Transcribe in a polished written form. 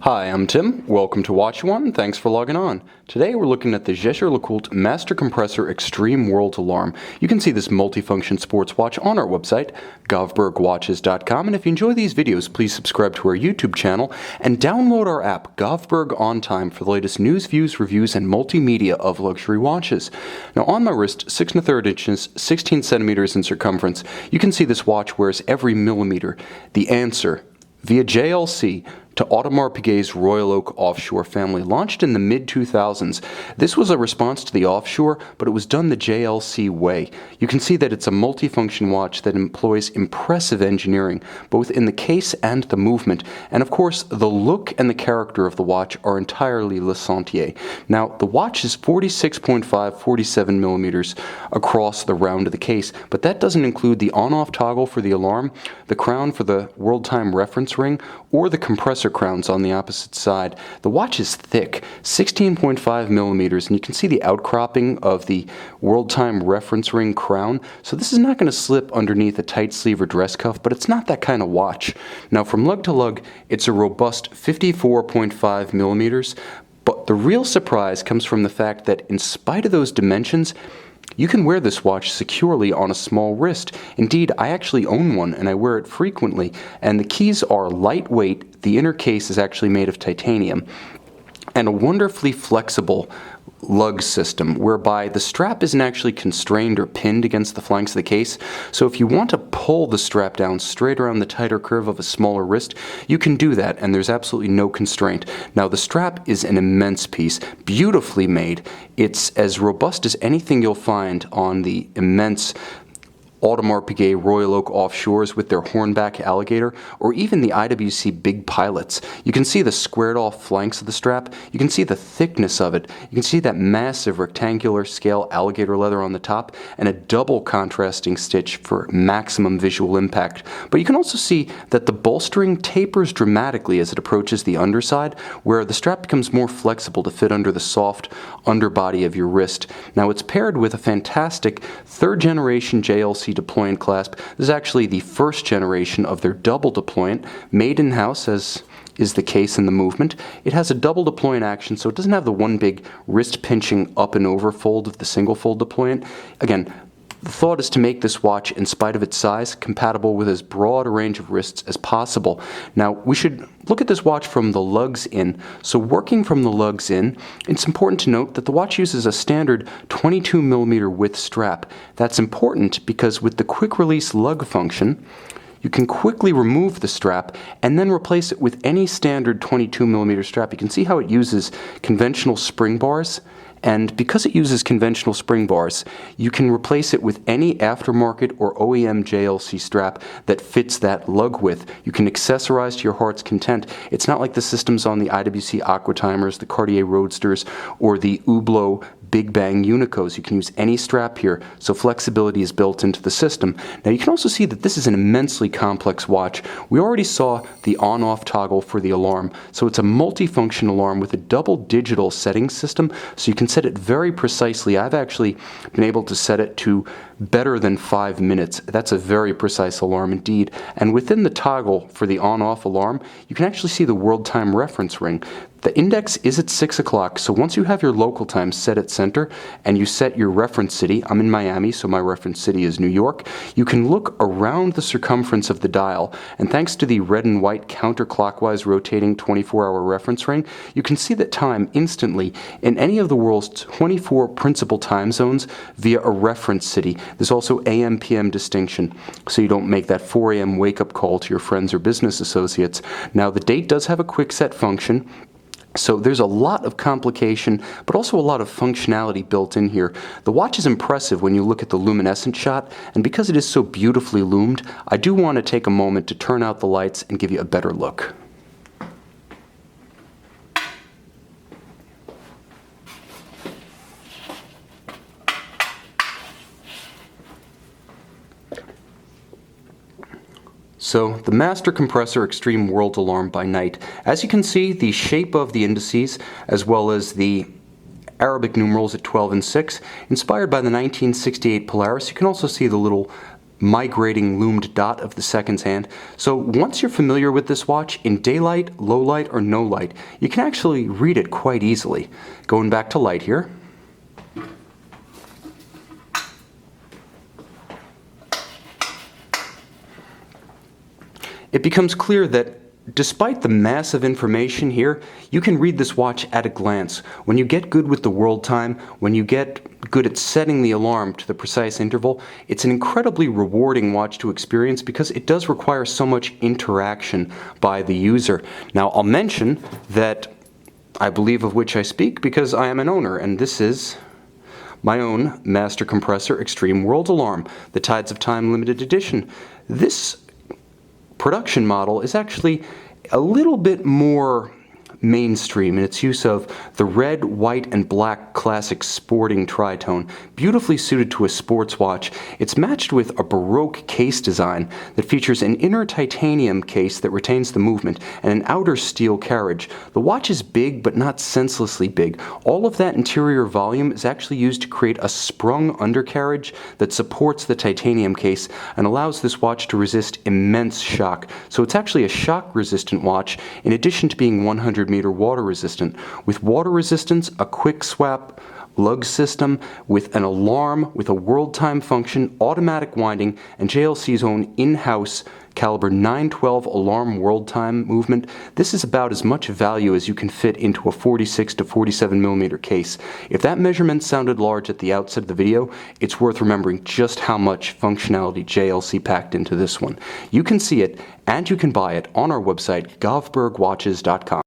Hi, I'm Tim. Welcome to Watch One. Thanks for logging on. Today we're looking at the Jaeger-LeCoultre Master Compressor Extreme World Alarm. You can see this multifunction sports watch on our website, govbergwatches.com, and if you enjoy these videos, please subscribe to our YouTube channel and download our app, Govberg On Time, for the latest news, views, reviews, and multimedia of luxury watches. Now on my wrist, 6 1/3 inches, 16 centimeters in circumference, you can see this watch wears every millimeter. The answer, via JLC, to Audemars Piguet's Royal Oak Offshore family, launched in the mid-2000s. This was a response to the Offshore, but it was done the JLC way. You can see that it's a multifunction watch that employs impressive engineering, both in the case and the movement. And of course, the look and the character of the watch are entirely Le Sentier. Now, the watch is 46.5, 47 millimeters across the round of the case, but that doesn't include the on-off toggle for the alarm, the crown for the world time reference ring, or the compressor crowns on the opposite side. The watch is thick, 16.5 millimeters, and you can see the outcropping of the world time reference ring crown. So this is not going to slip underneath a tight sleeve or dress cuff, but it's not that kind of watch. Now from lug to lug, it's a robust 54.5 millimeters, but the real surprise comes from the fact that in spite of those dimensions, you can wear this watch securely on a small wrist. Indeed, I actually own one and I wear it frequently, and the keys are lightweight. The inner case is actually made of titanium, and a wonderfully flexible lug system whereby the strap isn't actually constrained or pinned against the flanks of the case. So if you want to pull the strap down straight around the tighter curve of a smaller wrist, you can do that, and there's absolutely no constraint. Now the strap is an immense piece, beautifully made. It's as robust as anything you'll find on the immense Audemars Piguet Royal Oak Offshores with their hornback alligator, or even the IWC Big Pilots. You can see the squared off flanks of the strap, you can see the thickness of it, you can see that massive rectangular scale alligator leather on the top, and a double contrasting stitch for maximum visual impact. But you can also see that the bolstering tapers dramatically as it approaches the underside, where the strap becomes more flexible to fit under the soft underbody of your wrist. Now it's paired with a fantastic third generation JLC deployant clasp. This is actually the first generation of their double deployant, made in-house as is the case in the movement. It has a double deployant action, so it doesn't have the one big wrist pinching up and over fold of the single fold deployant. Again, the thought is to make this watch, in spite of its size, compatible with as broad a range of wrists as possible. Now, we should look at this watch from the lugs in. So working from the lugs in, it's important to note that the watch uses a standard 22 millimeter width strap. That's important because with the quick release lug function, you can quickly remove the strap and then replace it with any standard 22 millimeter strap. You can see how it uses conventional spring bars. And because it uses conventional spring bars, you can replace it with any aftermarket or OEM JLC strap that fits that lug width. You can accessorize to your heart's content. It's not like the systems on the IWC Aquatimers, the Cartier Roadsters, or the Hublot Big Bang Unicos. You can use any strap here, so flexibility is built into the system. Now you can also see that this is an immensely complex watch. We already saw the on-off toggle for the alarm, so it's a multifunction alarm with a double digital setting system, so you can set it very precisely. I've actually been able to set it to better than 5 minutes. That's a very precise alarm indeed. And within the toggle for the on-off alarm, you can actually see the world time reference ring. The index is at 6 o'clock, so once you have your local time set at center and you set your reference city, I'm in Miami, so my reference city is New York, you can look around the circumference of the dial, and thanks to the red and white counterclockwise rotating 24-hour reference ring, you can see the time instantly in any of the world's 24 principal time zones via a reference city. There's also AM-PM distinction, so you don't make that 4 a.m. wake-up call to your friends or business associates. Now, the date does have a quick set function, so there's a lot of complication, but also a lot of functionality built in here. The watch is impressive when you look at the luminescent shot, and because it is so beautifully loomed, I do want to take a moment to turn out the lights and give you a better look. So the Master Compressor Extreme World Alarm by night. As you can see, the shape of the indices, as well as the Arabic numerals at 12 and 6, inspired by the 1968 Polaris. You can also see the little migrating loomed dot of the seconds hand. So once you're familiar with this watch, in daylight, low light, or no light, you can actually read it quite easily. Going back to light here. It becomes clear that despite the massive information here, you can read this watch at a glance. When you get good with the world time, when you get good at setting the alarm to the precise interval, it's an incredibly rewarding watch to experience because it does require so much interaction by the user. Now, I'll mention that I believe of which I speak because I am an owner, and this is my own Master Compressor Extreme World Alarm, the Tides of Time limited edition. This production model is actually a little bit more mainstream in its use of the red, white, and black classic sporting tritone, beautifully suited to a sports watch. It's matched with a Baroque case design that features an inner titanium case that retains the movement and an outer steel carriage. The watch is big, but not senselessly big. All of that interior volume is actually used to create a sprung undercarriage that supports the titanium case and allows this watch to resist immense shock. So it's actually a shock-resistant watch, in addition to being 100-meter water resistant. With water resistance, a quick swap lug system, with an alarm, with a world time function, automatic winding, and JLC's own in-house caliber 912 alarm world time movement, this is about as much value as you can fit into a 46 to 47 millimeter case. If that measurement sounded large at the outset of the video, it's worth remembering just how much functionality JLC packed into this one. You can see it and you can buy it on our website, govbergwatches.com.